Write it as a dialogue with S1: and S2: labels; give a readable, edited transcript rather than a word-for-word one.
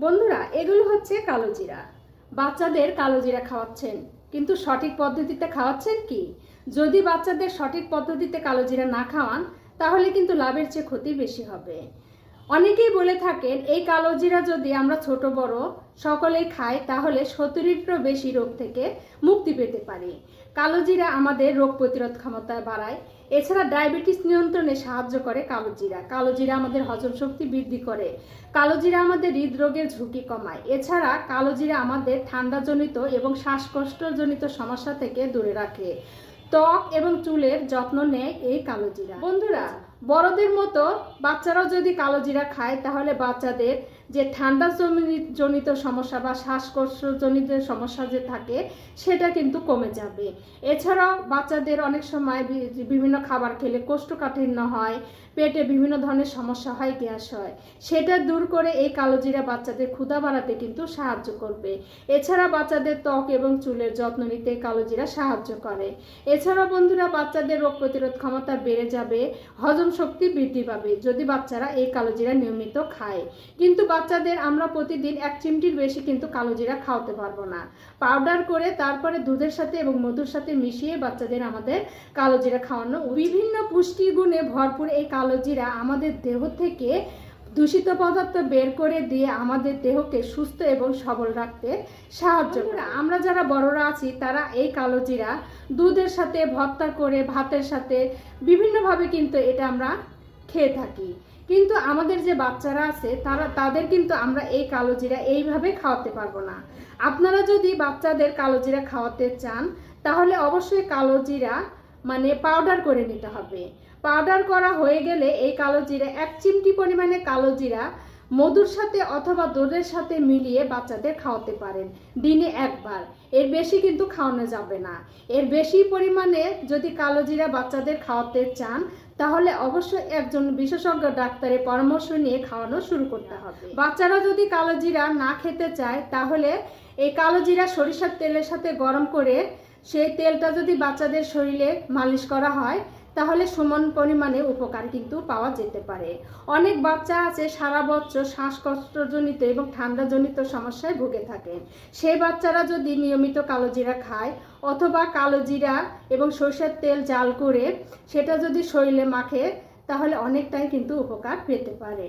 S1: বন্ধুরা, এগুলো হচ্ছে কালো জিরা। বাচ্চাদের কালো জিরা খাওয়াচ্ছেন, কিন্তু সঠিক পদ্ধতিতে খাওয়াচ্ছেন কি? যদি বাচ্চাদের সঠিক পদ্ধতিতে কালো জিরা না খাওয়ান, তাহলে কিন্তু লাভের চেয়ে ক্ষতি বেশি হবে। অনেকেই বলে থাকেন এই কালো জিরা যদি আমরা ছোট বড় সকলেই খাই, তাহলে 70-এরও বেশি রোগ থেকে মুক্তি পেতে পারি। কালো জিরা আমাদের রোগ প্রতিরোধ ক্ষমতা বাড়ায়। এছাড়া ডায়াবেটিস নিয়ন্ত্রণে সাহায্য করে কালো জিরা। কালো জিরা আমাদের হজম শক্তি বৃদ্ধি করে। কালো জিরা আমাদের হৃদরোগের ঝুঁকি কমায়। এছাড়া কালো জিরা আমাদের ঠান্ডাজনিত এবং শ্বাসকষ্টজনিত সমস্যা থেকে দূরে রাখে। ত্বক এবং চুলের যত্ন নেয় এই কালো জিরা। বন্ধুরা, বড়দের মতো বাচ্চারাও যদি কালো জিরা খায়, তাহলে বাচ্চাদের যে ঠান্ডা জনিত সমস্যা বা শ্বাসকষ্টজনিত সমস্যা যে থাকে, সেটা কিন্তু কমে যাবে। এছাড়াও বাচ্চাদের অনেক সময় বিভিন্ন খাবার খেলে কোষ্ঠকাঠিন্য হয়, পেটে বিভিন্ন ধরনের সমস্যা হয়, গ্যাস হয়, সেটা দূর করে এই কালো জিরা বাচ্চাদের ক্ষুধা বাড়াতে কিন্তু সাহায্য করবে। এছাড়া বাচ্চাদের ত্বক এবং চুলের যত্ন নিতে কালো জিরা সাহায্য করে। এছাড়াও বন্ধুরা, বাচ্চাদের রোগ প্রতিরোধ ক্ষমতা বেড়ে যাবে, হজম শক্তি বৃদ্ধি পাবে যদি বাচ্চারা এই কালো জিরা নিয়মিত খায়। কিন্তু বাচ্চাদের আমরা প্রতিদিন 1 চিমটির বেশি কিন্তু কালো জিরা খাওয়াতে পারবো না। পাউডার করে তারপরে দুধের সাথে এবং মধুর সাথে মিশিয়ে বাচ্চাদের আমাদের কালো জিরা খাওয়ানো। বিভিন্ন পুষ্টি গুণে ভরপুর এই কালো জিরা আমাদের দেহ থেকে দূষিত পদার্থ বের করে দিয়ে আমাদের দেহকে সুস্থ এবং সবল রাখতে সাহায্য করে। আমরা যারা বড়রা আছি, তারা এই কালো জিরা দুধের সাথে ভর্তা করে, ভাতের সাথে বিভিন্নভাবে কিন্তু এটা আমরা খেয়ে থাকি। কিন্তু আমাদের যে বাচ্চারা আছে, তাদের কিন্তু আমরা এই কালো জিরা এইভাবে খাওয়াতে পারবো না। আপনারা যদি বাচ্চাদের কালো জিরা খাওয়াতে চান, তাহলে অবশ্যই কালো জিরা পাউডার করে নিতে হবে। পাউডার করা হয়ে গেলে এই কালো জিরা 1 চিমটি পরিমাণে কালো জিরা মধুর সাথে অথবা দুধের সাথে মিলিয়ে বাচ্চাদের খাওয়াতে পারেন দিনে 1 বার। এর বেশি কিন্তু খাওয়ানো যাবে না। এর বেশি পরিমাণে যদি কালো জিরা বাচ্চাদের খাওয়াতে চান, তাহলে অবশ্যই একজন বিশেষজ্ঞ ডাক্তারের পরামর্শ নিয়ে খাওয়ানো শুরু করতে হবে। বাচ্চারা যদি কালো জিরা না খেতে চায়, তাহলে এই কালো জিরা সরিষার তেলের সাথে গরম করে সেই তেলটা যদি বাচ্চাদের শরীরে মালিশ করা হয়, তাহলে সমান পরিমাণে উপকার কিন্তু পাওয়া যেতে পারে। অনেক বাচ্চা আছে সারা বছর শ্বাসকষ্টজনিত এবং ঠান্ডাজনিত সমস্যায় ভুগে থাকে। সেই বাচ্চারা যদি নিয়মিত কালো জিরা খায়, অথবা কালো জিরা এবং সরষের তেল জাল করে সেটা যদি শরীরে মাখে, তাহলে অনেকটাই কিন্তু উপকার পেতে পারে।